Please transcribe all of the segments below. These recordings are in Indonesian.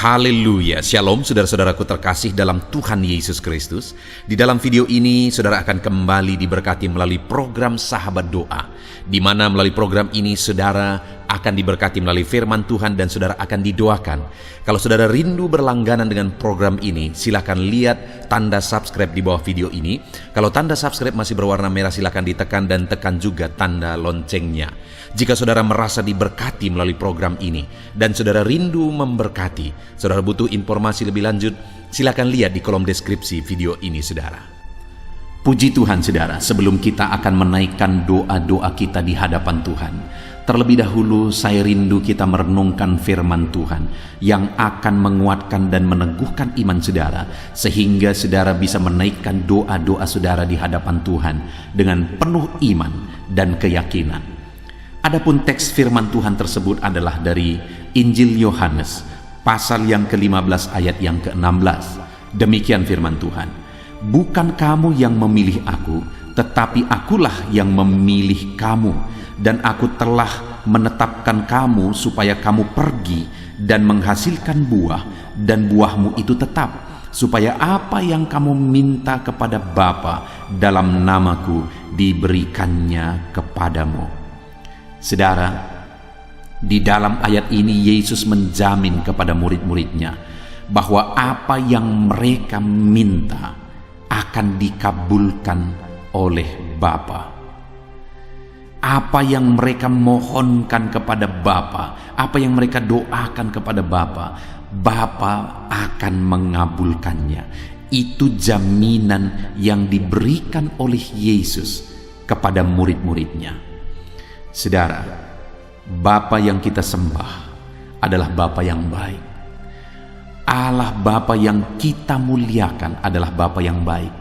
Haleluya, Shalom saudara-saudaraku terkasih dalam Tuhan Yesus Kristus. Di dalam video ini saudara akan kembali diberkati melalui program Sahabat Doa, di mana melalui program ini saudara akan diberkati melalui firman Tuhan dan saudara akan didoakan. Kalau saudara rindu berlangganan dengan program ini, silakan lihat tanda subscribe di bawah video ini. Kalau tanda subscribe masih berwarna merah, silakan ditekan dan tekan juga tanda loncengnya. Jika saudara merasa diberkati melalui program ini dan saudara rindu memberkati, saudara butuh informasi lebih lanjut, silakan lihat di kolom deskripsi video ini saudara. Puji Tuhan saudara, sebelum kita akan menaikkan doa-doa kita di hadapan Tuhan, terlebih dahulu saya rindu kita merenungkan firman Tuhan yang akan menguatkan dan meneguhkan iman saudara, sehingga saudara bisa menaikkan doa-doa saudara di hadapan Tuhan dengan penuh iman dan keyakinan. Adapun teks firman Tuhan tersebut adalah dari Injil Yohanes pasal yang ke-15 ayat yang ke-16. Demikian firman Tuhan, "Bukan kamu yang memilih aku, tetapi akulah yang memilih kamu, dan aku telah menetapkan kamu supaya kamu pergi dan menghasilkan buah, dan buahmu itu tetap, supaya apa yang kamu minta kepada Bapa dalam namaku diberikannya kepadamu." Saudara, di dalam ayat ini Yesus menjamin kepada murid-muridnya bahwa apa yang mereka minta akan dikabulkan oleh Bapa. Apa yang mereka mohonkan kepada Bapa, apa yang mereka doakan kepada Bapa, Bapa akan mengabulkannya. Itu jaminan yang diberikan oleh Yesus kepada murid-muridnya. Saudara, Bapa yang kita sembah adalah Bapa yang baik. Allah Bapa yang kita muliakan adalah Bapa yang baik.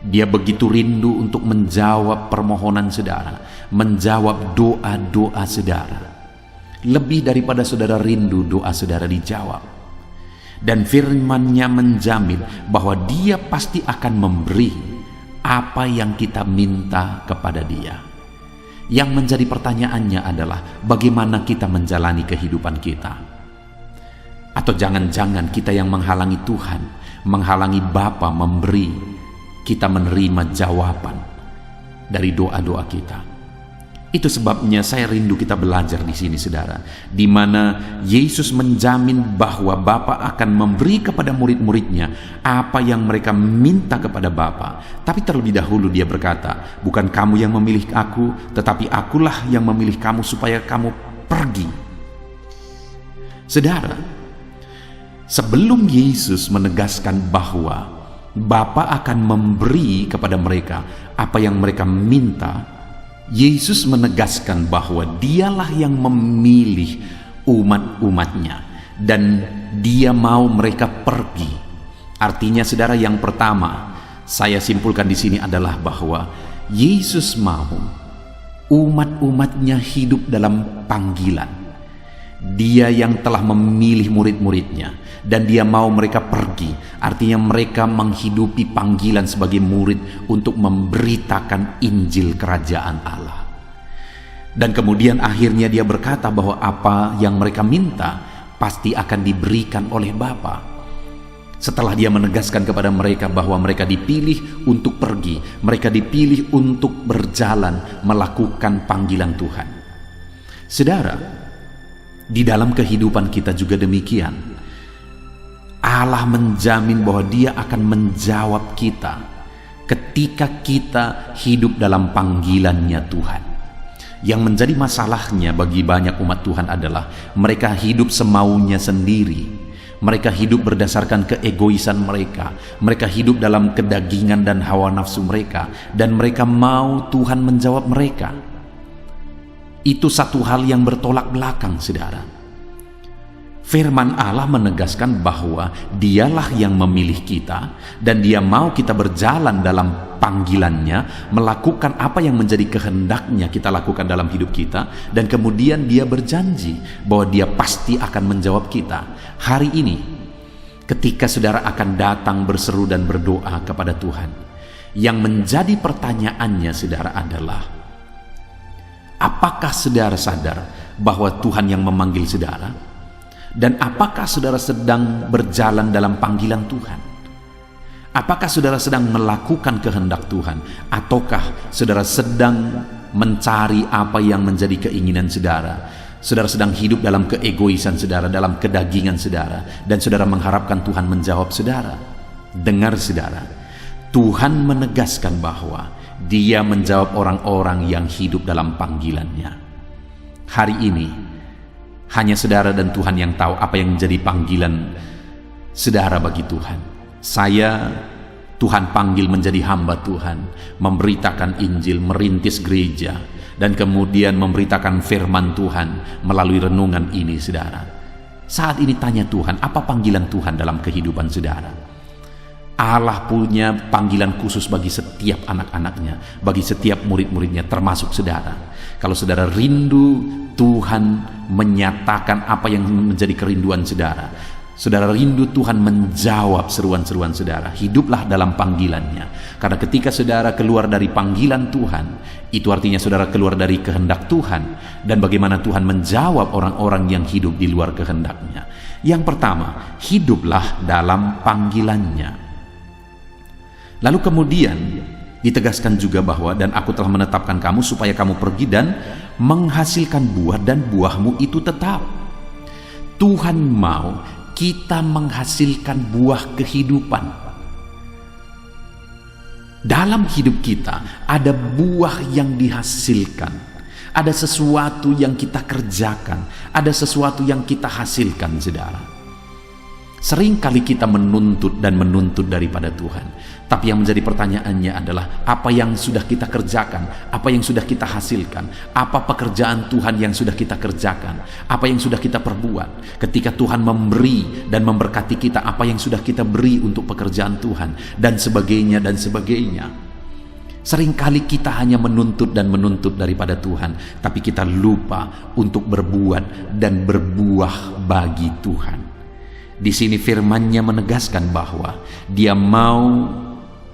Dia begitu rindu untuk menjawab permohonan saudara, menjawab doa-doa saudara. Lebih daripada saudara rindu doa saudara dijawab. Dan firman-Nya menjamin bahwa Dia pasti akan memberi apa yang kita minta kepada Dia. Yang menjadi pertanyaannya adalah bagaimana kita menjalani kehidupan kita. Atau jangan-jangan kita yang menghalangi Tuhan, menghalangi Bapa memberi kita menerima jawaban dari doa-doa kita. Itu sebabnya saya rindu kita belajar di sini saudara, di mana Yesus menjamin bahwa Bapa akan memberi kepada murid-muridnya apa yang mereka minta kepada Bapa. Tapi terlebih dahulu Dia berkata, "Bukan kamu yang memilih aku, tetapi akulah yang memilih kamu supaya kamu pergi." Saudara, sebelum Yesus menegaskan bahwa Bapa akan memberi kepada mereka apa yang mereka minta, Yesus menegaskan bahwa Dialah yang memilih umat-umatnya dan Dia mau mereka pergi. Artinya saudara, yang pertama saya simpulkan di sini adalah bahwa Yesus mau umat-umatnya hidup dalam panggilan. Dia yang telah memilih murid-muridnya dan Dia mau mereka pergi. Artinya mereka menghidupi panggilan sebagai murid untuk memberitakan Injil Kerajaan Allah. Dan kemudian akhirnya Dia berkata bahwa apa yang mereka minta pasti akan diberikan oleh Bapa. Setelah Dia menegaskan kepada mereka bahwa mereka dipilih untuk pergi, mereka dipilih untuk berjalan melakukan panggilan Tuhan. Saudara, di dalam kehidupan kita juga demikian. Allah menjamin bahwa Dia akan menjawab kita ketika kita hidup dalam panggilannya Tuhan. Yang menjadi masalahnya bagi banyak umat Tuhan adalah mereka hidup semaunya sendiri. Mereka hidup berdasarkan keegoisan mereka. Mereka hidup dalam kedagingan dan hawa nafsu mereka, dan mereka mau Tuhan menjawab mereka. Itu satu hal yang bertolak belakang saudara. Firman Allah menegaskan bahwa Dialah yang memilih kita dan Dia mau kita berjalan dalam panggilannya, melakukan apa yang menjadi kehendaknya kita lakukan dalam hidup kita, dan kemudian Dia berjanji bahwa Dia pasti akan menjawab kita. Hari ini ketika saudara akan datang berseru dan berdoa kepada Tuhan, yang menjadi pertanyaannya saudara adalah, apakah saudara sadar bahwa Tuhan yang memanggil saudara? Dan apakah saudara sedang berjalan dalam panggilan Tuhan? Apakah saudara sedang melakukan kehendak Tuhan? Ataukah saudara sedang mencari apa yang menjadi keinginan saudara? Saudara sedang hidup dalam keegoisan saudara, dalam kedagingan saudara, dan saudara mengharapkan Tuhan menjawab saudara. Dengar saudara, Tuhan menegaskan bahwa Dia menjawab orang-orang yang hidup dalam panggilannya. Hari ini hanya saudara dan Tuhan yang tahu apa yang menjadi panggilan saudara bagi Tuhan. Saya, Tuhan panggil menjadi hamba Tuhan, memberitakan Injil, merintis gereja, dan kemudian memberitakan firman Tuhan melalui renungan ini saudara. Saat ini tanya Tuhan, apa panggilan Tuhan dalam kehidupan saudara? Allah punya panggilan khusus bagi setiap anak-anaknya, bagi setiap murid-muridnya, termasuk saudara. Kalau saudara rindu Tuhan menyatakan apa yang menjadi kerinduan saudara, saudara rindu Tuhan menjawab seruan-seruan saudara, hiduplah dalam panggilannya. Karena ketika saudara keluar dari panggilan Tuhan, itu artinya saudara keluar dari kehendak Tuhan. Dan bagaimana Tuhan menjawab orang-orang yang hidup di luar kehendaknya? Yang pertama, hiduplah dalam panggilannya. Lalu kemudian ditegaskan juga bahwa, dan aku telah menetapkan kamu supaya kamu pergi dan menghasilkan buah, dan buahmu itu tetap. Tuhan mau kita menghasilkan buah kehidupan. Dalam hidup kita ada buah yang dihasilkan, ada sesuatu yang kita kerjakan, ada sesuatu yang kita hasilkan saudara. Sering kali kita menuntut dan menuntut daripada Tuhan, tapi yang menjadi pertanyaannya adalah apa yang sudah kita kerjakan, apa yang sudah kita hasilkan, apa pekerjaan Tuhan yang sudah kita kerjakan, apa yang sudah kita perbuat. Ketika Tuhan memberi dan memberkati kita, apa yang sudah kita beri untuk pekerjaan Tuhan, dan sebagainya dan sebagainya. Seringkali kita hanya menuntut dan menuntut daripada Tuhan, tapi kita lupa untuk berbuat dan berbuah bagi Tuhan. Di sini firman-Nya menegaskan bahwa Dia mau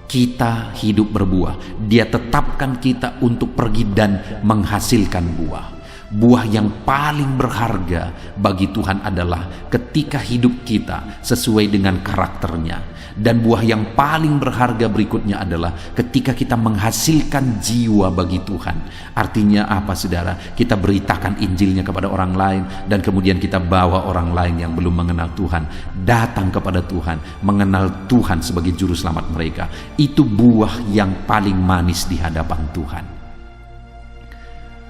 kita hidup berbuah. Dia tetapkan kita untuk pergi dan menghasilkan buah. Buah yang paling berharga bagi Tuhan adalah ketika hidup kita sesuai dengan karakternya. Dan buah yang paling berharga berikutnya adalah ketika kita menghasilkan jiwa bagi Tuhan. Artinya apa saudara? Kita beritakan Injilnya kepada orang lain, dan kemudian kita bawa orang lain yang belum mengenal Tuhan datang kepada Tuhan, mengenal Tuhan sebagai juru selamat mereka. Itu buah yang paling manis di hadapan Tuhan.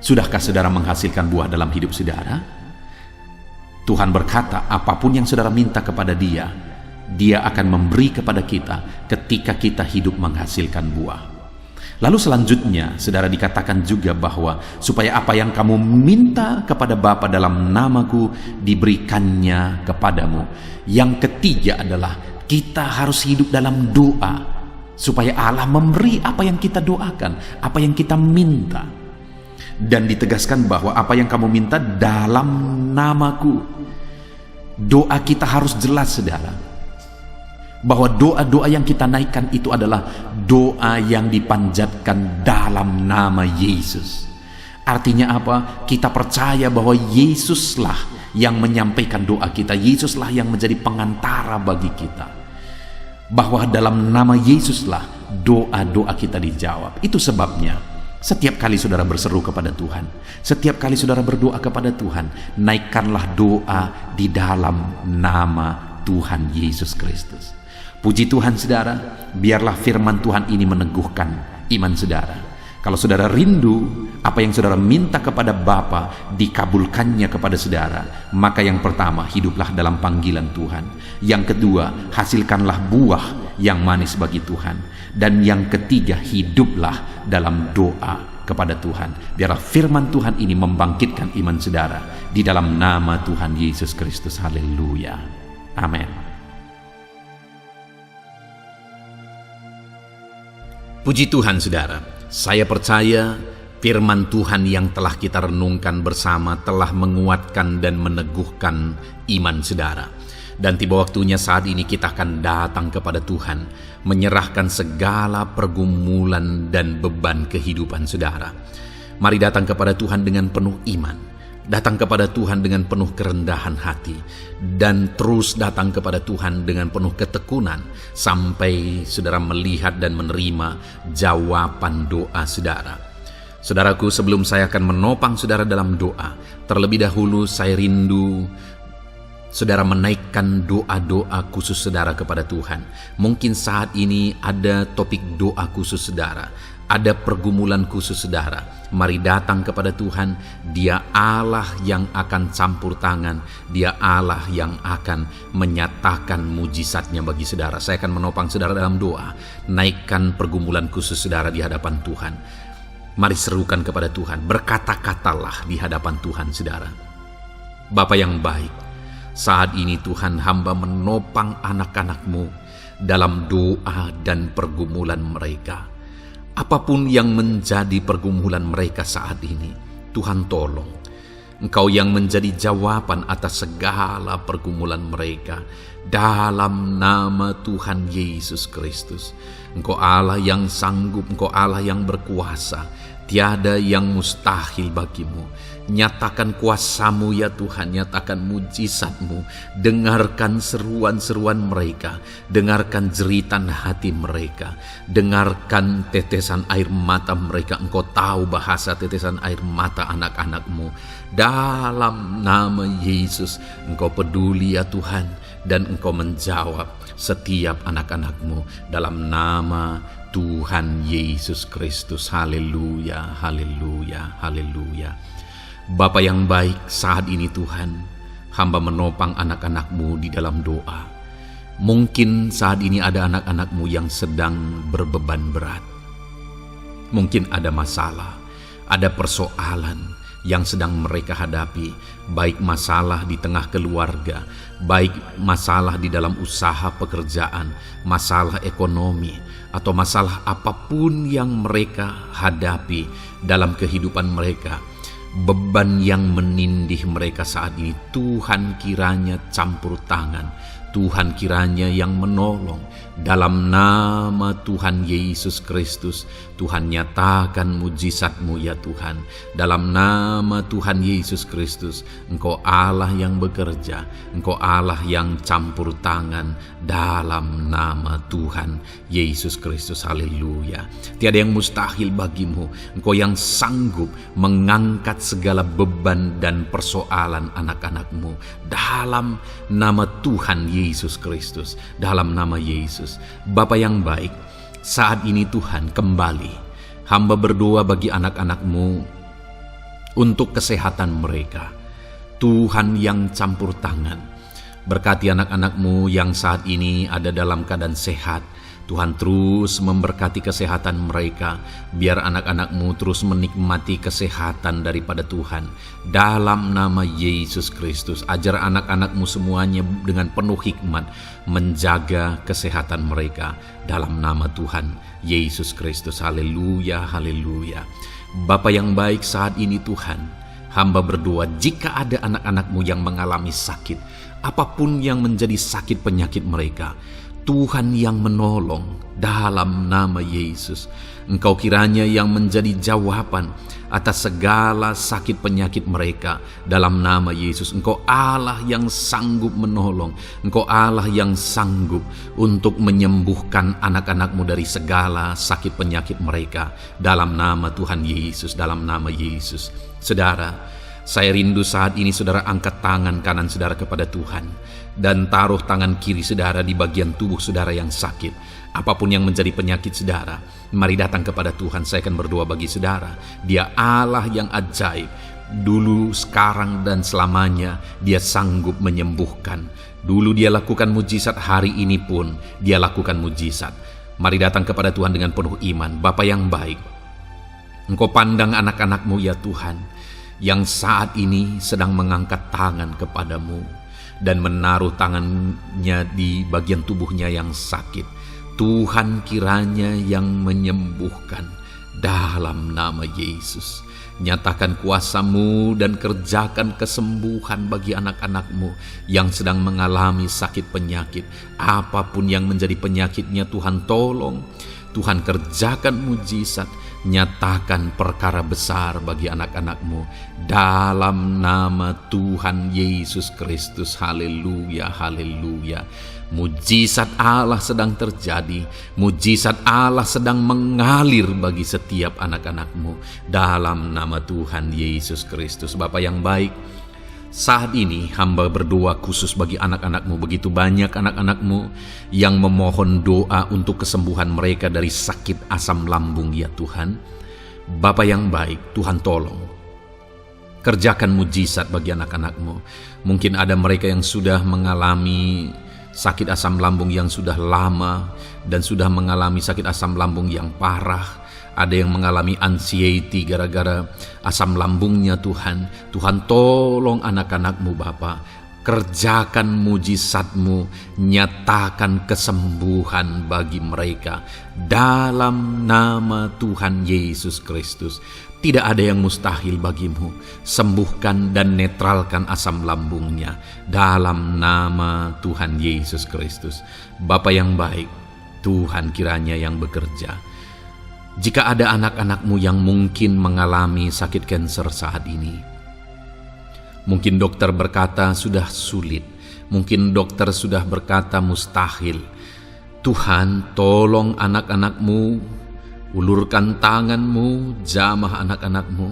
Sudahkah saudara menghasilkan buah dalam hidup saudara? Tuhan berkata, apapun yang saudara minta kepada Dia, Dia akan memberi kepada kita ketika kita hidup menghasilkan buah. Lalu selanjutnya, saudara, dikatakan juga bahwa supaya apa yang kamu minta kepada Bapa dalam namaku diberikannya kepadamu. Yang ketiga adalah kita harus hidup dalam doa supaya Allah memberi apa yang kita doakan, apa yang kita minta. Dan ditegaskan bahwa apa yang kamu minta dalam namaku. Doa kita harus jelas saudara, bahwa doa-doa yang kita naikkan itu adalah doa yang dipanjatkan dalam nama Yesus. Artinya apa? Kita percaya bahwa Yesuslah yang menyampaikan doa kita, Yesuslah yang menjadi pengantara bagi kita, bahwa dalam nama Yesuslah doa-doa kita dijawab. Itu sebabnya setiap kali saudara berseru kepada Tuhan, setiap kali saudara berdoa kepada Tuhan, naikkanlah doa di dalam nama Tuhan Yesus Kristus. Puji Tuhan saudara, biarlah firman Tuhan ini meneguhkan iman saudara. Kalau saudara rindu apa yang saudara minta kepada Bapa dikabulkannya kepada saudara, maka yang pertama, hiduplah dalam panggilan Tuhan. Yang kedua, hasilkanlah buah yang manis bagi Tuhan. Dan yang ketiga, hiduplah dalam doa kepada Tuhan. Biarlah firman Tuhan ini membangkitkan iman saudara di dalam nama Tuhan Yesus Kristus. Haleluya. Amin. Puji Tuhan saudara, saya percaya firman Tuhan yang telah kita renungkan bersama telah menguatkan dan meneguhkan iman saudara. Dan tiba waktunya saat ini kita akan datang kepada Tuhan, menyerahkan segala pergumulan dan beban kehidupan saudara. Mari datang kepada Tuhan dengan penuh iman. Datang kepada Tuhan dengan penuh kerendahan hati, dan terus datang kepada Tuhan dengan penuh ketekunan sampai saudara melihat dan menerima jawaban doa saudara. Saudaraku, sebelum saya akan menopang saudara dalam doa, terlebih dahulu saya rindu saudara menaikkan doa-doa khusus saudara kepada Tuhan. Mungkin saat ini ada topik doa khusus saudara, ada pergumulan khusus saudara. Mari datang kepada Tuhan. Dia Allah yang akan campur tangan, Dia Allah yang akan menyatakan mujizatnya bagi saudara. Saya akan menopang saudara dalam doa. Naikkan pergumulan khusus saudara di hadapan Tuhan. Mari serukan kepada Tuhan, berkata-katalah di hadapan Tuhan saudara. Bapa yang baik, saat ini Tuhan, hamba menopang anak-anak-Mu dalam doa dan pergumulan mereka. Apapun yang menjadi pergumulan mereka saat ini, Tuhan tolong. Engkau yang menjadi jawaban atas segala pergumulan mereka. Dalam nama Tuhan Yesus Kristus. Engkau Allah yang sanggup, Engkau Allah yang berkuasa. Tiada yang mustahil bagimu. Nyatakan kuasa-Mu ya Tuhan, nyatakan mujizat-Mu. Dengarkan seruan-seruan mereka, dengarkan jeritan hati mereka, dengarkan tetesan air mata mereka. Engkau tahu bahasa tetesan air mata anak-anak-Mu. Dalam nama Yesus, Engkau peduli ya Tuhan, dan Engkau menjawab setiap anak-anak-Mu dalam nama Tuhan Yesus Kristus. Haleluya, haleluya, haleluya. Bapa yang baik, saat ini Tuhan, hamba menopang anak-anak-Mu di dalam doa. Mungkin saat ini ada anak-anak-Mu yang sedang berbeban berat. Mungkin ada masalah, ada persoalan yang sedang mereka hadapi, baik masalah di tengah keluarga, baik masalah di dalam usaha pekerjaan, masalah ekonomi, atau masalah apapun yang mereka hadapi dalam kehidupan mereka. Beban yang menindih mereka saat ini, Tuhan kiranya campur tangan, Tuhan kiranya yang menolong. Dalam nama Tuhan Yesus Kristus, Tuhan nyatakan mujizat-Mu ya Tuhan. Dalam nama Tuhan Yesus Kristus, Engkau Allah yang bekerja, Engkau Allah yang campur tangan. Dalam nama Tuhan Yesus Kristus, haleluya. Tiada yang mustahil bagimu. Engkau yang sanggup mengangkat segala beban dan persoalan anak-anak-Mu. Dalam nama Tuhan Yesus Kristus, dalam nama Yesus. Bapa yang baik, saat ini Tuhan, kembali hamba berdoa bagi anak-anak-Mu untuk kesehatan mereka. Tuhan yang campur tangan, berkati anak-anak-Mu yang saat ini ada dalam keadaan sehat. Tuhan terus memberkati kesehatan mereka, biar anak-anak-Mu terus menikmati kesehatan daripada Tuhan. Dalam nama Yesus Kristus, ajar anak-anak-Mu semuanya dengan penuh hikmat menjaga kesehatan mereka. Dalam nama Tuhan Yesus Kristus, haleluya, haleluya. Bapa yang baik, saat ini Tuhan, hamba berdoa jika ada anak-anak-Mu yang mengalami sakit, apapun yang menjadi sakit penyakit mereka, Tuhan yang menolong. Dalam nama Yesus, Engkau kiranya yang menjadi jawaban atas segala sakit penyakit mereka. Dalam nama Yesus, Engkau Allah yang sanggup menolong, Engkau Allah yang sanggup untuk menyembuhkan anak-anak-Mu dari segala sakit penyakit mereka. Dalam nama Tuhan Yesus, dalam nama Yesus. Saudara, saya rindu saat ini saudara angkat tangan kanan saudara kepada Tuhan dan taruh tangan kiri saudara di bagian tubuh saudara yang sakit. Apapun yang menjadi penyakit saudara, mari datang kepada Tuhan. Saya akan berdoa bagi saudara. Dia Allah yang ajaib. Dulu, sekarang, dan selamanya Dia sanggup menyembuhkan. Dulu Dia lakukan mujizat, hari ini pun Dia lakukan mujizat. Mari datang kepada Tuhan dengan penuh iman. Bapa yang baik, Engkau pandang anak-anak-Mu ya Tuhan, yang saat ini sedang mengangkat tangan kepadamu dan menaruh tangannya di bagian tubuhnya yang sakit. Tuhan kiranya yang menyembuhkan dalam nama Yesus. Nyatakan kuasa-Mu dan kerjakan kesembuhan bagi anak-anak-Mu yang sedang mengalami sakit penyakit. Apapun yang menjadi penyakitnya, Tuhan tolong. Tuhan kerjakan mujizat nyatakan perkara besar bagi anak-anak-Mu dalam nama Tuhan Yesus Kristus. Haleluya, haleluya. Mujizat Allah sedang terjadi, mujizat Allah sedang mengalir bagi setiap anak-anak-Mu dalam nama Tuhan Yesus Kristus. Bapa yang baik, saat ini hamba berdoa khusus bagi anak-anak-Mu. Begitu banyak anak-anak-Mu yang memohon doa untuk kesembuhan mereka dari sakit asam lambung ya Tuhan. Bapa yang baik, Tuhan tolong kerjakan mujizat bagi anak-anak-Mu. Mungkin ada mereka yang sudah mengalami sakit asam lambung yang sudah lama dan sudah mengalami sakit asam lambung yang parah. Ada yang mengalami anxiety gara-gara asam lambungnya Tuhan. Tuhan tolong anak-anak-Mu Bapa. Kerjakan mujizat-Mu, nyatakan kesembuhan bagi mereka dalam nama Tuhan Yesus Kristus. Tidak ada yang mustahil bagimu. Sembuhkan dan netralkan asam lambungnya dalam nama Tuhan Yesus Kristus. Bapa yang baik, Tuhan kiranya yang bekerja. Jika ada anak-anak-Mu yang mungkin mengalami sakit kanker saat ini, mungkin dokter berkata sudah sulit, mungkin dokter sudah berkata mustahil. Tuhan, tolong anak-anak-Mu, ulurkan tangan-Mu, jamah anak-anak-Mu,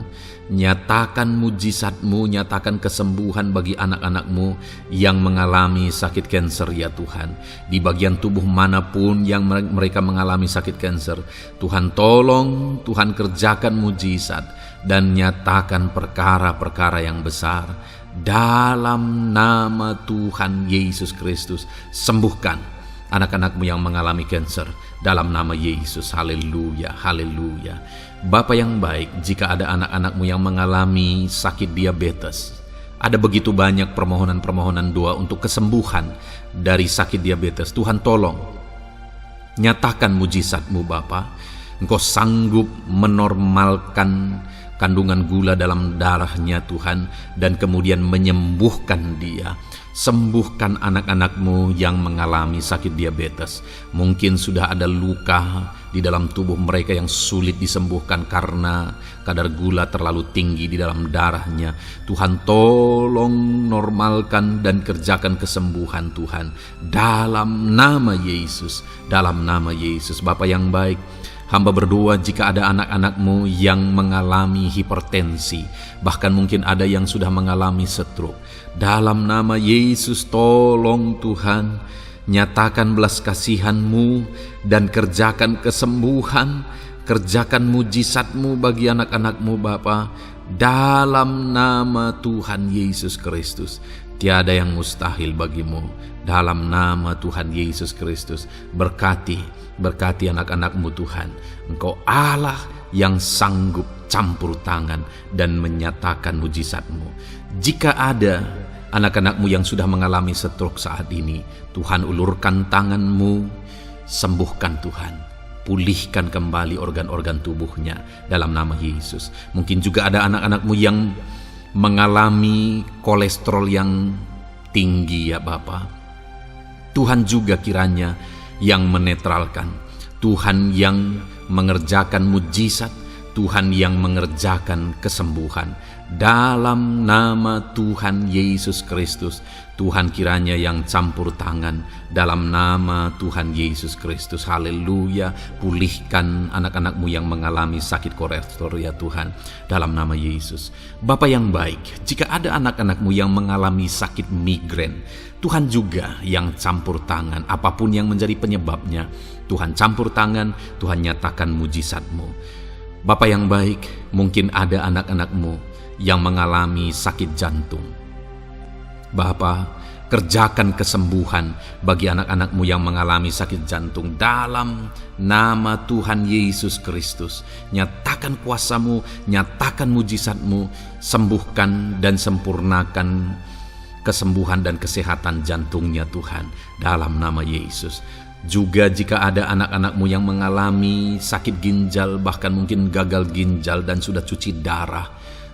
nyatakan mujizat-Mu, nyatakan kesembuhan bagi anak-anak-Mu yang mengalami sakit kanker ya Tuhan. Di bagian tubuh manapun yang mereka mengalami sakit kanker, Tuhan tolong, Tuhan kerjakan mujizat dan nyatakan perkara-perkara yang besar dalam nama Tuhan Yesus Kristus. Sembuhkan anak-anak-Mu yang mengalami kanker dalam nama Yesus. Haleluya, haleluya. Bapa yang baik, jika ada anak-anak-Mu yang mengalami sakit diabetes, ada begitu banyak permohonan-permohonan doa untuk kesembuhan dari sakit diabetes. Tuhan tolong, nyatakan mujizat-Mu Bapa. Engkau sanggup menormalkan kandungan gula dalam darahnya Tuhan, dan kemudian menyembuhkan dia. Sembuhkan anak-anak-Mu yang mengalami sakit diabetes. Mungkin sudah ada luka di dalam tubuh mereka yang sulit disembuhkan karena kadar gula terlalu tinggi di dalam darahnya. Tuhan tolong normalkan dan kerjakan kesembuhan Tuhan dalam nama Yesus, dalam nama Yesus. Bapa yang baik, hamba berdoa jika ada anak-anak-Mu yang mengalami hipertensi, bahkan mungkin ada yang sudah mengalami stroke. Dalam nama Yesus tolong Tuhan, nyatakan belas kasihan-Mu dan kerjakan kesembuhan, kerjakan mujizat-Mu bagi anak-anak-Mu Bapa. Dalam nama Tuhan Yesus Kristus, tiada yang mustahil bagimu. Dalam nama Tuhan Yesus Kristus, berkati anak-anak-Mu Tuhan. Engkau Allah yang sanggup campur tangan dan menyatakan mujizat-Mu. Jika ada anak-anak-Mu yang sudah mengalami stroke saat ini, Tuhan ulurkan tangan-Mu, sembuhkan Tuhan. Pulihkan kembali organ-organ tubuhnya dalam nama Yesus. Mungkin juga ada anak-anak-Mu yang mengalami kolesterol yang tinggi ya Bapa. Tuhan juga kiranya yang menetralkan, Tuhan yang mengerjakan mujizat, Tuhan yang mengerjakan kesembuhan. Dalam nama Tuhan Yesus Kristus, Tuhan kiranya yang campur tangan dalam nama Tuhan Yesus Kristus. Haleluya. Pulihkan anak-anak-Mu yang mengalami sakit kolesterol ya Tuhan, dalam nama Yesus. Bapa yang baik, jika ada anak-anak-Mu yang mengalami sakit migrain, Tuhan juga yang campur tangan. Apapun yang menjadi penyebabnya, Tuhan campur tangan, Tuhan nyatakan mujizat-Mu. Bapa yang baik, mungkin ada anak-anak-Mu yang mengalami sakit jantung. Bapa, kerjakan kesembuhan bagi anak-anak-Mu yang mengalami sakit jantung dalam nama Tuhan Yesus Kristus. Nyatakan kuasa-Mu, nyatakan mujizat-Mu, sembuhkan dan sempurnakan kesembuhan dan kesehatan jantungnya Tuhan, dalam nama Yesus. Juga jika ada anak-anak-Mu yang mengalami sakit ginjal, bahkan mungkin gagal ginjal dan sudah cuci darah,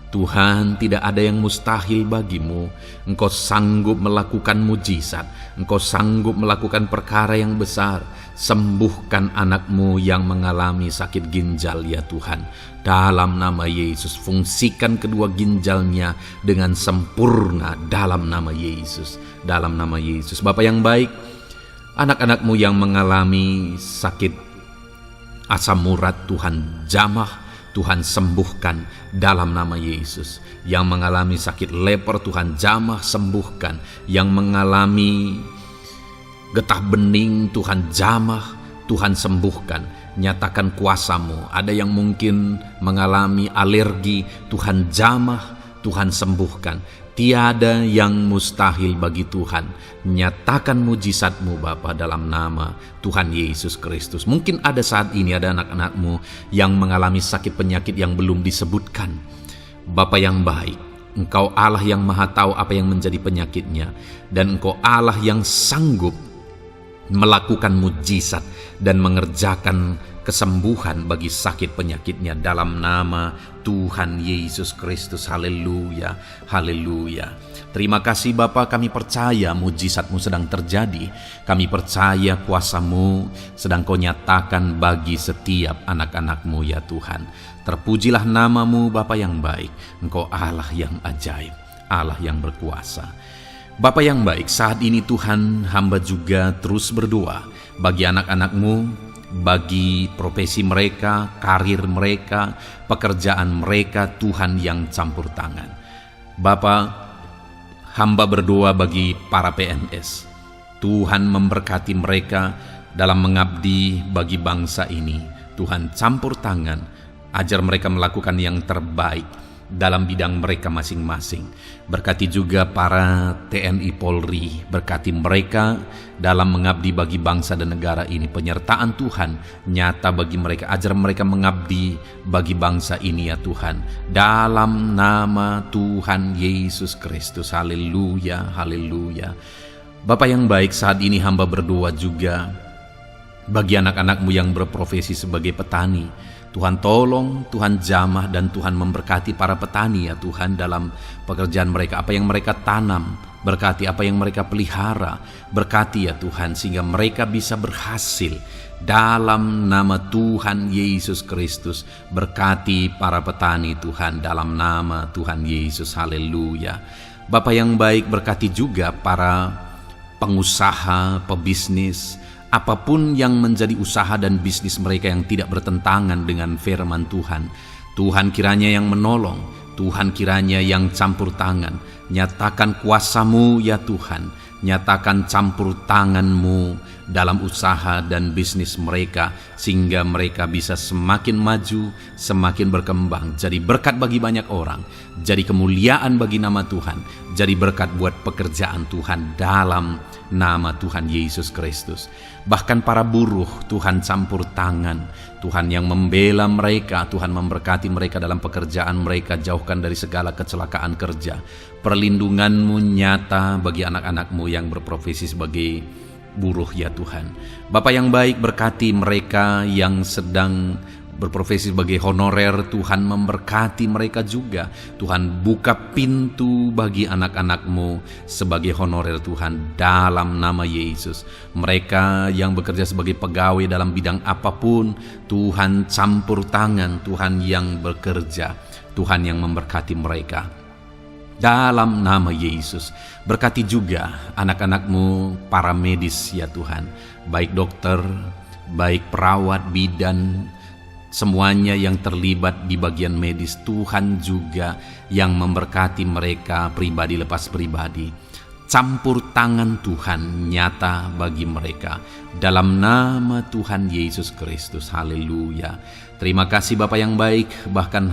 Tuhan, tidak ada yang mustahil bagimu. Engkau sanggup melakukan mujizat, Engkau sanggup melakukan perkara yang besar. Sembuhkan anakmu yang mengalami sakit ginjal ya Tuhan. Dalam nama Yesus, fungsikan kedua ginjalnya dengan sempurna dalam nama Yesus. Dalam nama Yesus. Bapa yang baik, anak-anakmu yang mengalami sakit asam urat, Tuhan jamah, Tuhan sembuhkan dalam nama Yesus. Yang mengalami sakit leper, Tuhan jamah sembuhkan. Yang mengalami getah bening, Tuhan jamah, Tuhan sembuhkan. Nyatakan kuasa-Mu. Ada yang mungkin mengalami alergi, Tuhan jamah, Tuhan sembuhkan. Tiada yang mustahil bagi Tuhan. Nyatakan mujizat-Mu Bapa dalam nama Tuhan Yesus Kristus. Mungkin ada saat ini ada anak-anak-Mu yang mengalami sakit penyakit yang belum disebutkan. Bapa yang baik, Engkau Allah yang maha tahu apa yang menjadi penyakitnya. Dan Engkau Allah yang sanggup melakukan mujizat dan mengerjakan kesembuhan bagi sakit penyakitnya dalam nama Tuhan Yesus Kristus. Haleluya, haleluya. Terima kasih Bapa, kami percaya mujizat-Mu sedang terjadi. Kami percaya kuasa-Mu sedang Kau nyatakan bagi setiap anak-anak-Mu ya Tuhan. Terpujilah nama-Mu Bapa yang baik. Engkau Allah yang ajaib, Allah yang berkuasa. Bapa yang baik, saat ini Tuhan, hamba juga terus berdoa bagi anak-anak-Mu, bagi profesi mereka, karir mereka, pekerjaan mereka, Tuhan yang campur tangan. Bapa, hamba berdoa bagi para PNS. Tuhan memberkati mereka dalam mengabdi bagi bangsa ini. Tuhan campur tangan, ajar mereka melakukan yang terbaik dalam bidang mereka masing-masing. Berkati juga para TNI Polri, berkati mereka dalam mengabdi bagi bangsa dan negara ini. Penyertaan Tuhan nyata bagi mereka, ajar mereka mengabdi bagi bangsa ini ya Tuhan. Dalam nama Tuhan Yesus Kristus. Haleluya, haleluya. Bapa yang baik, saat ini hamba berdoa juga bagi anak-anak-Mu yang berprofesi sebagai petani. Tuhan tolong, Tuhan jamah, dan Tuhan memberkati para petani ya Tuhan dalam pekerjaan mereka. Apa yang mereka tanam, berkati apa yang mereka pelihara, berkati ya Tuhan sehingga mereka bisa berhasil. Dalam nama Tuhan Yesus Kristus, berkati para petani Tuhan dalam nama Tuhan Yesus. Haleluya. Bapa yang baik, berkati juga para pengusaha, pebisnis, apapun yang menjadi usaha dan bisnis mereka yang tidak bertentangan dengan firman Tuhan. Tuhan kiranya yang menolong, Tuhan kiranya yang campur tangan. Nyatakan kuasa-Mu ya Tuhan, nyatakan campur tangan-Mu dalam usaha dan bisnis mereka, sehingga mereka bisa semakin maju, semakin berkembang, jadi berkat bagi banyak orang, jadi kemuliaan bagi nama Tuhan, jadi berkat buat pekerjaan Tuhan dalam nama Tuhan Yesus Kristus. Bahkan para buruh, Tuhan campur tangan, Tuhan yang membela mereka, Tuhan memberkati mereka dalam pekerjaan mereka, jauhkan dari segala kecelakaan kerja. Perlindungan-Mu nyata bagi anak-anak-Mu yang berprofesi sebagai buruh ya Tuhan. Bapa yang baik, berkati mereka yang sedang berprofesi sebagai honorer, Tuhan memberkati mereka juga. Tuhan buka pintu bagi anak-anak-Mu sebagai honorer Tuhan dalam nama Yesus. Mereka yang bekerja sebagai pegawai dalam bidang apapun, Tuhan campur tangan, Tuhan yang bekerja, Tuhan yang memberkati mereka dalam nama Yesus. Berkati juga anak-anak-Mu para medis ya Tuhan, baik dokter, baik perawat, bidan, semuanya yang terlibat di bagian medis. Tuhan juga yang memberkati mereka pribadi lepas pribadi. Campur tangan Tuhan nyata bagi mereka dalam nama Tuhan Yesus Kristus. Haleluya. Terima kasih Bapa yang baik. Bahkan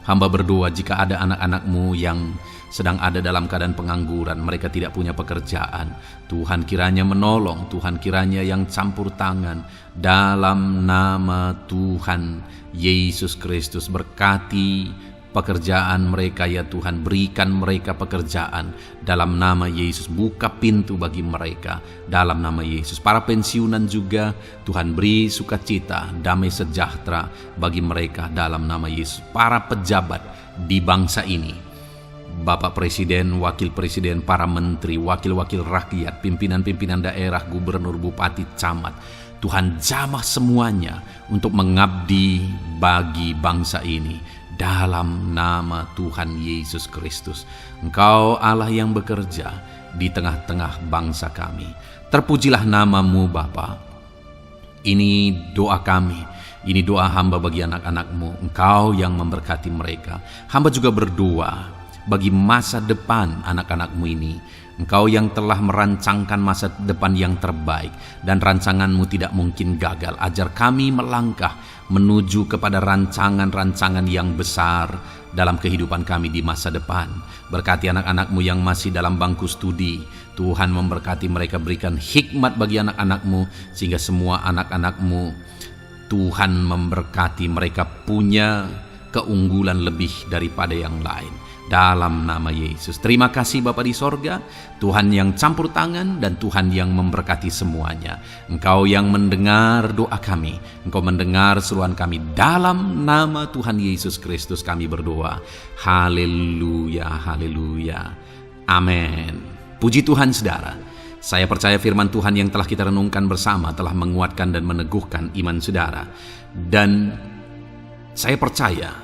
hamba berdoa jika ada anak-anak-Mu yang sedang ada dalam keadaan pengangguran, mereka tidak punya pekerjaan, Tuhan kiranya menolong, Tuhan kiranya yang campur tangan dalam nama Tuhan Yesus Kristus. Berkati pekerjaan mereka ya Tuhan. Berikan mereka pekerjaan dalam nama Yesus. Buka pintu bagi mereka dalam nama Yesus. Para pensiunan juga Tuhan beri sukacita, damai sejahtera bagi mereka dalam nama Yesus. Para pejabat di bangsa ini, Bapak Presiden, Wakil Presiden, para menteri, wakil-wakil rakyat, pimpinan-pimpinan daerah, gubernur, bupati, camat, Tuhan jamah semuanya untuk mengabdi bagi bangsa ini dalam nama Tuhan Yesus Kristus. Engkau Allah yang bekerja di tengah-tengah bangsa kami. Terpujilah nama-Mu Bapa. Ini doa kami, ini doa hamba bagi anak-anak-Mu. Engkau yang memberkati mereka. Hamba juga berdoa bagi masa depan anak-anak-Mu ini. Engkau yang telah merancangkan masa depan yang terbaik, dan rancangan-Mu tidak mungkin gagal. Ajar kami melangkah menuju kepada rancangan-rancangan yang besar dalam kehidupan kami di masa depan. Berkati anak-anak-Mu yang masih dalam bangku studi. Tuhan memberkati mereka, berikan hikmat bagi anak-anak-Mu, sehingga semua anak-anak-Mu, Tuhan memberkati mereka punya keunggulan lebih daripada yang lain. Dalam nama Yesus. Terima kasih Bapa di sorga, Tuhan yang campur tangan dan Tuhan yang memberkati semuanya. Engkau yang mendengar doa kami, Engkau mendengar seruan kami. Dalam nama Tuhan Yesus Kristus kami berdoa. Haleluya, haleluya. Amin. Puji Tuhan saudara. Saya percaya firman Tuhan yang telah kita renungkan bersama telah menguatkan dan meneguhkan iman saudara. Dan saya percaya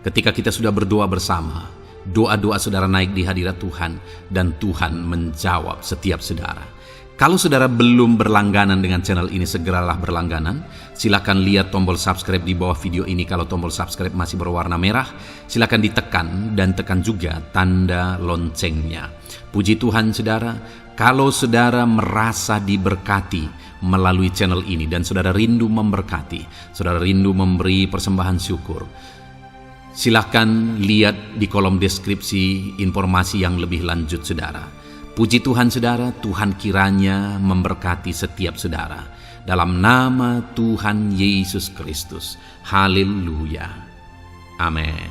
ketika kita sudah berdoa bersama, doa-doa saudara naik di hadirat Tuhan, dan Tuhan menjawab setiap saudara. Kalau saudara belum berlangganan dengan channel ini, segeralah berlangganan. Silakan lihat tombol subscribe di bawah video ini. Kalau tombol subscribe masih berwarna merah, silakan ditekan dan tekan juga tanda loncengnya. Puji Tuhan saudara, kalau saudara merasa diberkati melalui channel ini dan saudara rindu memberkati, saudara rindu memberi persembahan syukur, silakan lihat di kolom deskripsi informasi yang lebih lanjut saudara. Puji Tuhan saudara, Tuhan kiranya memberkati setiap saudara. Dalam nama Tuhan Yesus Kristus. Haleluya. Amin.